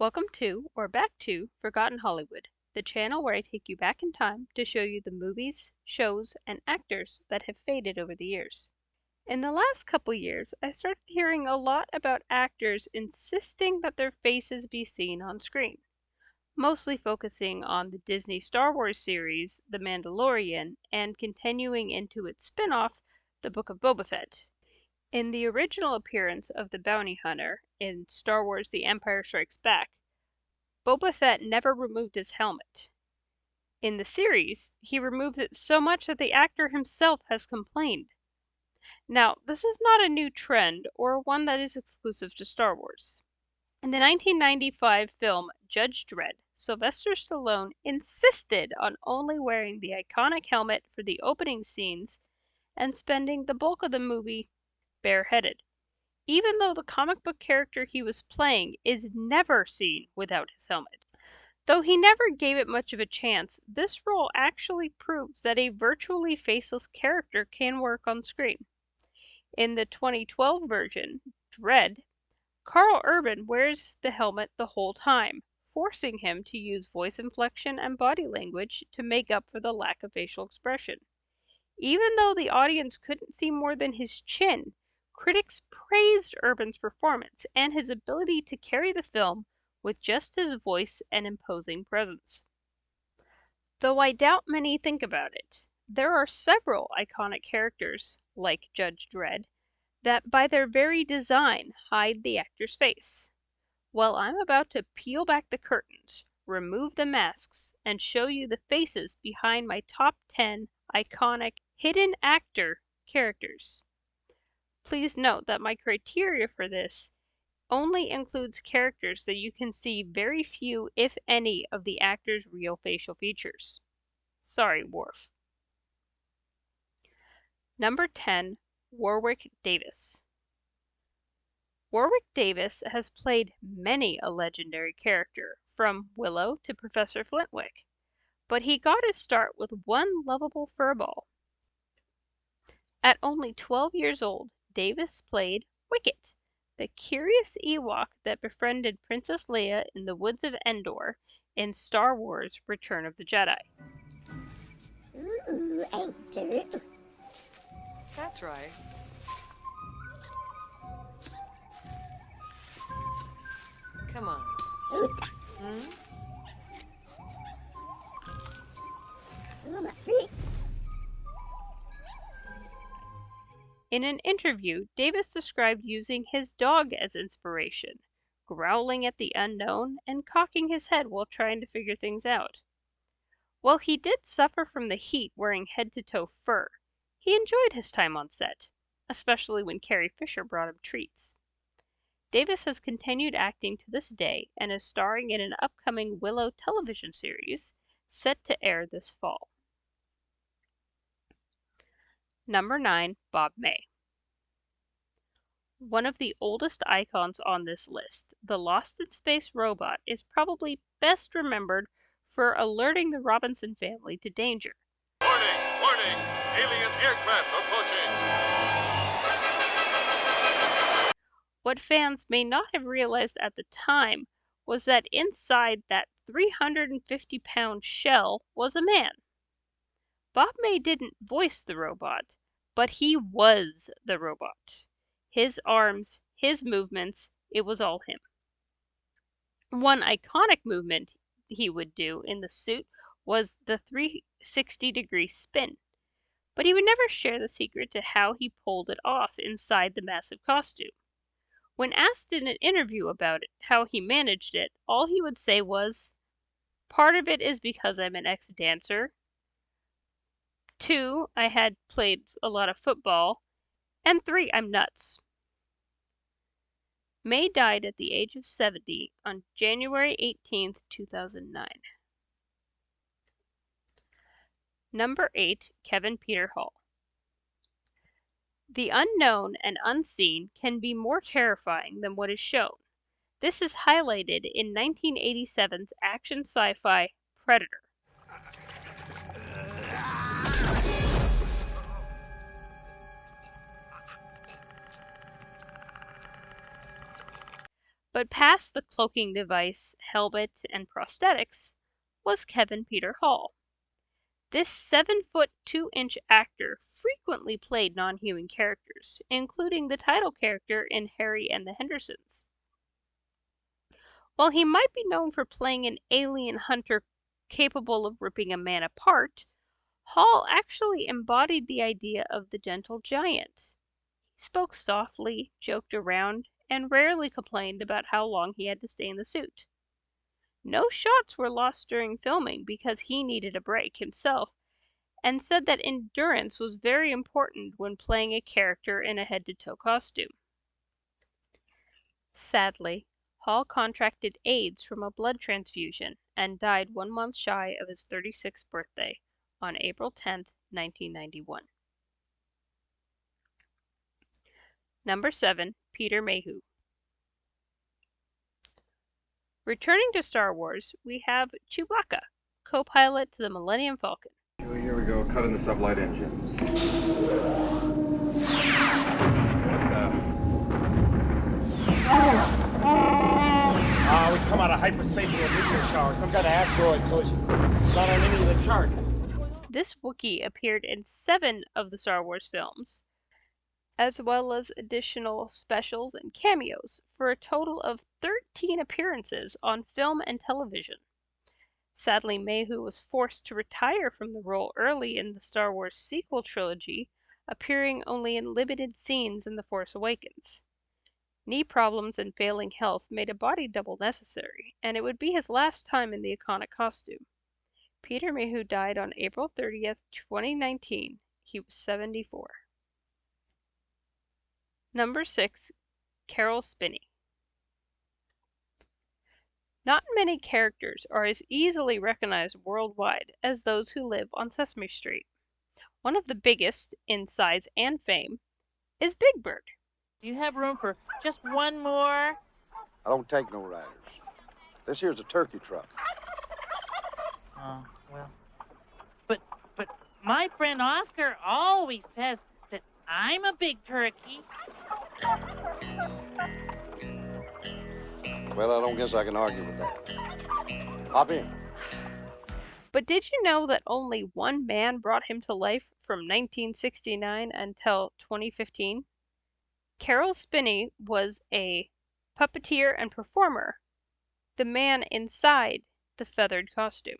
Welcome to, or back to, Forgotten Hollywood, the channel where I take you back in time to show you the movies, shows, and actors that have faded over the years. In the last couple years, I started hearing a lot about actors insisting that their faces be seen on screen, mostly focusing on the Disney Star Wars series, The Mandalorian, and continuing into its spin-off, The Book of Boba Fett. In the original appearance of the bounty hunter in Star Wars The Empire Strikes Back, Boba Fett never removed his helmet. In the series, he removes it so much that the actor himself has complained. Now, this is not a new trend or one that is exclusive to Star Wars. In the 1995 film Judge Dredd, Sylvester Stallone insisted on only wearing the iconic helmet for the opening scenes and spending the bulk of the movie bareheaded, even though the comic book character he was playing is never seen without his helmet. Though he never gave it much of a chance, this role actually proves that a virtually faceless character can work on screen. In the 2012 version, Dredd, Carl Urban wears the helmet the whole time, forcing him to use voice inflection and body language to make up for the lack of facial expression. Even though the audience couldn't see more than his chin, critics praised Urban's performance and his ability to carry the film with just his voice and imposing presence. Though I doubt many think about it, there are several iconic characters, like Judge Dredd, that by their very design hide the actor's face. Well, I'm about to peel back the curtains, remove the masks, and show you the faces behind my top 10 iconic hidden actor characters. Please note that my criteria for this only includes characters that you can see very few, if any, of the actor's real facial features. Sorry, Worf. Number 10, Warwick Davis. Warwick Davis has played many a legendary character, from Willow to Professor Flintwick, but he got his start with one lovable furball. At only 12 years old, Davis played Wicket, the curious Ewok that befriended Princess Leia in the woods of Endor in Star Wars Return of the Jedi. Ooh, ain't true. That's right. Come on. Hmm? I'm a freak. In an interview, Davis described using his dog as inspiration, growling at the unknown and cocking his head while trying to figure things out. While he did suffer from the heat wearing head-to-toe fur, he enjoyed his time on set, especially when Carrie Fisher brought him treats. Davis has continued acting to this day and is starring in an upcoming Willow television series set to air this fall. Number 9, Bob May. One of the oldest icons on this list, the Lost in Space robot is probably best remembered for alerting the Robinson family to danger. Warning! Warning! Alien aircraft approaching! What fans may not have realized at the time was that inside that 350-pound shell was a man. Bob May didn't voice the robot, but he was the robot. His arms, his movements, it was all him. One iconic movement he would do in the suit was the 360-degree spin, but he would never share the secret to how he pulled it off inside the massive costume. When asked in an interview about it, how he managed it, all he would say was, "Part of it is because I'm an ex-dancer. 2, I had played a lot of football. And 3, I'm nuts." May died at the age of 70 on January 18, 2009. Number 8, Kevin Peter Hall. The unknown and unseen can be more terrifying than what is shown. This is highlighted in 1987's action sci-fi Predator. But past the cloaking device, helmet, and prosthetics was Kevin Peter Hall. This 7-foot 2-inch actor frequently played non-human characters, including the title character in Harry and the Hendersons. While he might be known for playing an alien hunter capable of ripping a man apart, Hall actually embodied the idea of the gentle giant. He spoke softly, joked around, and rarely complained about how long he had to stay in the suit. No shots were lost during filming because he needed a break himself, and said that endurance was very important when playing a character in a head-to-toe costume. Sadly, Hall contracted AIDS from a blood transfusion and died 1 month shy of his 36th birthday on April 10, 1991. Number 7. Peter Mayhew. Returning to Star Wars, we have Chewbacca, co-pilot to the Millennium Falcon. Here we go, cutting the sublight engines. We come out of hyperspace in a meteor shower, some kind of asteroid collision. Not on any of the charts. This Wookiee appeared in 7 of the Star Wars films, as well as additional specials and cameos, for a total of 13 appearances on film and television. Sadly, Mayhew was forced to retire from the role early in the Star Wars sequel trilogy, appearing only in limited scenes in The Force Awakens. Knee problems and failing health made a body double necessary, and it would be his last time in the iconic costume. Peter Mayhew died on April 30th, 2019. He was 74. Number 6. Caroll Spinney. Not many characters are as easily recognized worldwide as those who live on Sesame Street. One of the biggest, in size and fame, is Big Bird. Do you have room for just one more? I don't take no riders. This here's a turkey truck. Oh, well. But my friend Oscar always says that I'm a big turkey. Well, I don't guess I can argue with that. Hop in. But did you know that only one man brought him to life from 1969 until 2015? Caroll Spinney was a puppeteer and performer, the man inside the feathered costume.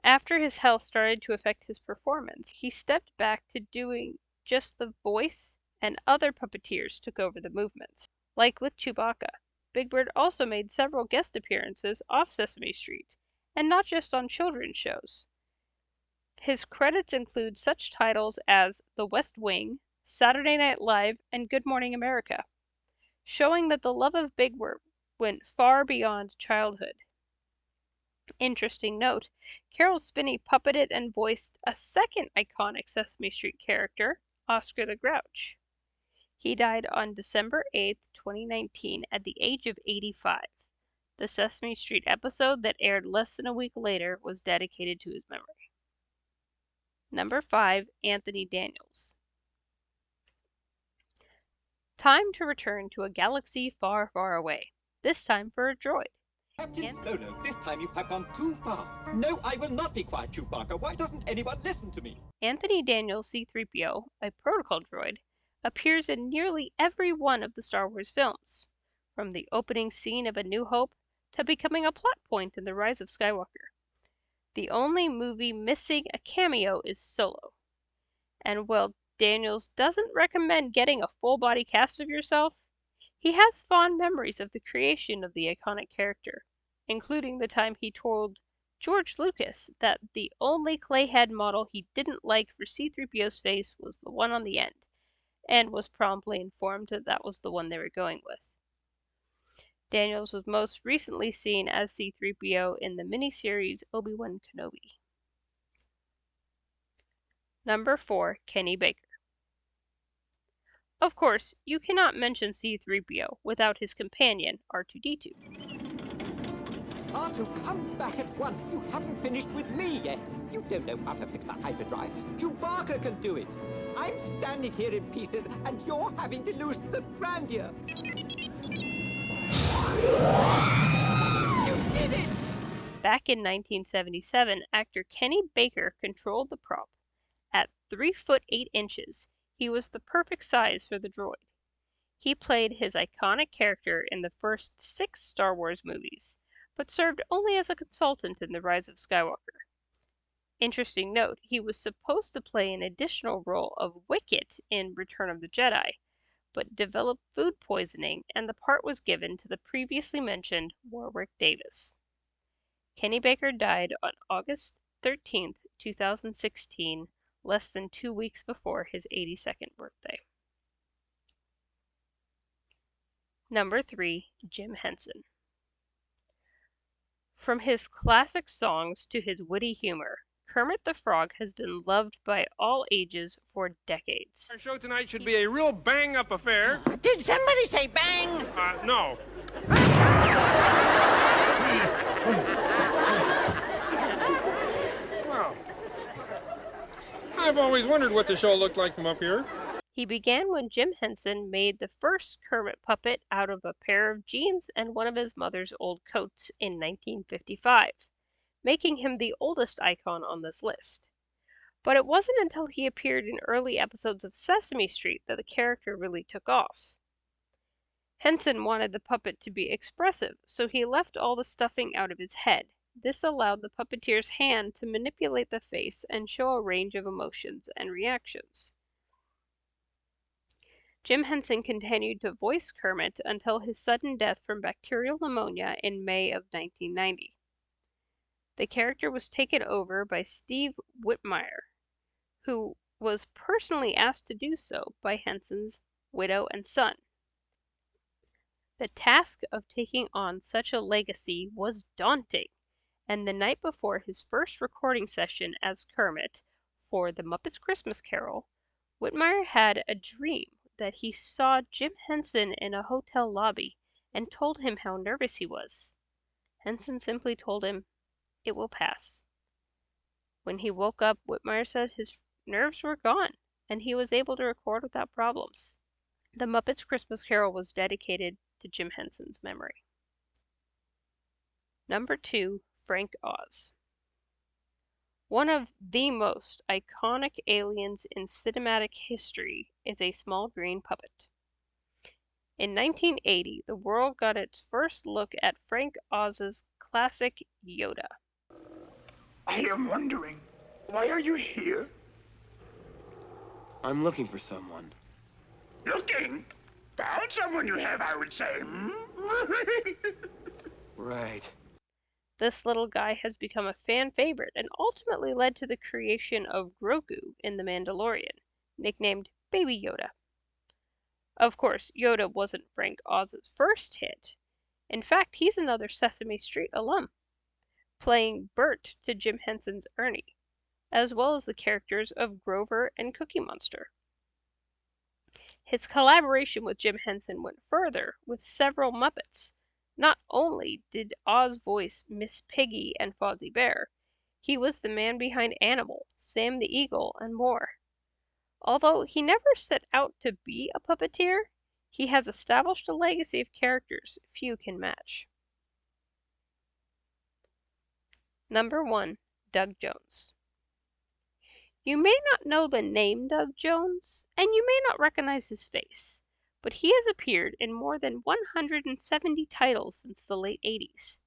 After his health started to affect his performance, he stepped back to doing just the voice, and other puppeteers took over the movements. Like with Chewbacca, Big Bird also made several guest appearances off Sesame Street, and not just on children's shows. His credits include such titles as The West Wing, Saturday Night Live, and Good Morning America, showing that the love of Big Bird went far beyond childhood. Interesting note, Caroll Spinney puppeted and voiced a second iconic Sesame Street character, Oscar the Grouch. He died on December 8, 2019, at the age of 85. The Sesame Street episode that aired less than a week later was dedicated to his memory. Number 5. Anthony Daniels. Time to return to a galaxy far, far away, this time for a droid. Captain Solo, this time you have gone too far. No, I will not be quiet, Chewbacca. Why doesn't anyone listen to me? Anthony Daniels C-3PO, a protocol droid, appears in nearly every one of the Star Wars films, from the opening scene of A New Hope to becoming a plot point in The Rise of Skywalker. The only movie missing a cameo is Solo. And while Daniels doesn't recommend getting a full-body cast of yourself, he has fond memories of the creation of the iconic character, including the time he told George Lucas that the only clay head model he didn't like for C-3PO's face was the one on the end, and was promptly informed that that was the one they were going with. Daniels was most recently seen as C-3PO in the miniseries Obi-Wan Kenobi. Number 4. Kenny Baker. Of course, you cannot mention C-3PO without his companion, R2-D2. R2, come back at once. You haven't finished with me yet. You don't know how to fix the hyperdrive. Chewbacca can do it. I'm standing here in pieces, and you're having delusions of grandeur. Back in 1977, actor Kenny Baker controlled the prop. At 3 foot 8 inches, he was the perfect size for the droid. He played his iconic character in the first 6 Star Wars movies, but served only as a consultant in The Rise of Skywalker. Interesting note, he was supposed to play an additional role of Wicket in Return of the Jedi, but developed food poisoning and the part was given to the previously mentioned Warwick Davis. Kenny Baker died on August 13, 2016, less than 2 weeks before his 82nd birthday. Number 3, Jim Henson. From his classic songs to his witty humor, Kermit the Frog has been loved by all ages for decades. Our show tonight should be a real bang-up affair. Did somebody say bang? No. Well, I've always wondered what the show looked like from up here. He began when Jim Henson made the first Kermit puppet out of a pair of jeans and one of his mother's old coats in 1955, making him the oldest icon on this list. But it wasn't until he appeared in early episodes of Sesame Street that the character really took off. Henson wanted the puppet to be expressive, so he left all the stuffing out of his head. This allowed the puppeteer's hand to manipulate the face and show a range of emotions and reactions. Jim Henson continued to voice Kermit until his sudden death from bacterial pneumonia in May of 1990. The character was taken over by Steve Whitmire, who was personally asked to do so by Henson's widow and son. The task of taking on such a legacy was daunting, and the night before his first recording session as Kermit for The Muppets Christmas Carol, Whitmire had a dream that he saw Jim Henson in a hotel lobby and told him how nervous he was. Henson simply told him, "It will pass." When he woke up, Whitmire said his nerves were gone and he was able to record without problems. The Muppets Christmas Carol was dedicated to Jim Henson's memory. Number 2, Frank Oz. One of the most iconic aliens in cinematic history is a small green puppet. In 1980, the world got its first look at Frank Oz's classic Yoda. I am wondering, why are you here? I'm looking for someone. Looking? Found someone you have, I would say. Right. This little guy has become a fan favorite and ultimately led to the creation of Grogu in The Mandalorian, nicknamed Baby Yoda. Of course, Yoda wasn't Frank Oz's first hit. In fact, he's another Sesame Street alum, playing Bert to Jim Henson's Ernie, as well as the characters of Grover and Cookie Monster. His collaboration with Jim Henson went further with several Muppets. Not only did Oz voice Miss Piggy and Fozzie Bear, he was the man behind Animal, Sam the Eagle, and more. Although he never set out to be a puppeteer, he has established a legacy of characters few can match. Number 1, Doug Jones. You may not know the name Doug Jones, and you may not recognize his face, but he has appeared in more than 170 titles since the late 80s.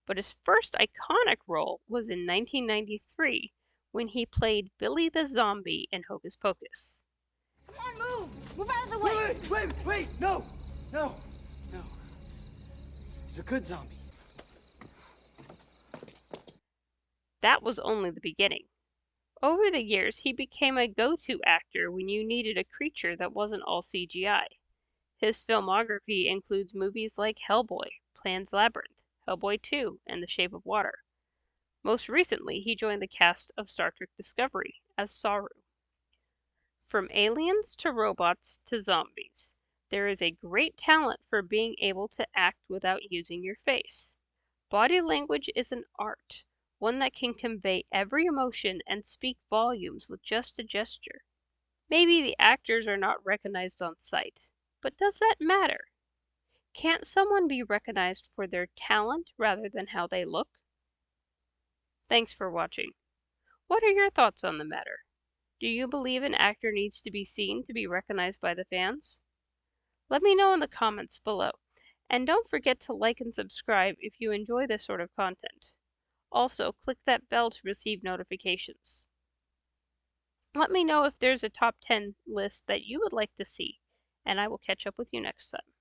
But his first iconic role was in 1993 when he played Billy the Zombie in Hocus Pocus. Come on, move! Move out of the way! Wait! No! He's a good zombie. That was only the beginning. Over the years, he became a go-to actor when you needed a creature that wasn't all CGI. His filmography includes movies like Hellboy, Pan's Labyrinth, Hellboy 2, and The Shape of Water. Most recently, he joined the cast of Star Trek Discovery as Saru. From aliens to robots to zombies, there is a great talent for being able to act without using your face. Body language is an art, one that can convey every emotion and speak volumes with just a gesture. Maybe the actors are not recognized on sight, but does that matter? Can't someone be recognized for their talent rather than how they look? Thanks for watching. What are your thoughts on the matter? Do you believe an actor needs to be seen to be recognized by the fans? Let me know in the comments below. And don't forget to like and subscribe if you enjoy this sort of content. Also, click that bell to receive notifications. Let me know if there's a top 10 list that you would like to see, and I will catch up with you next time.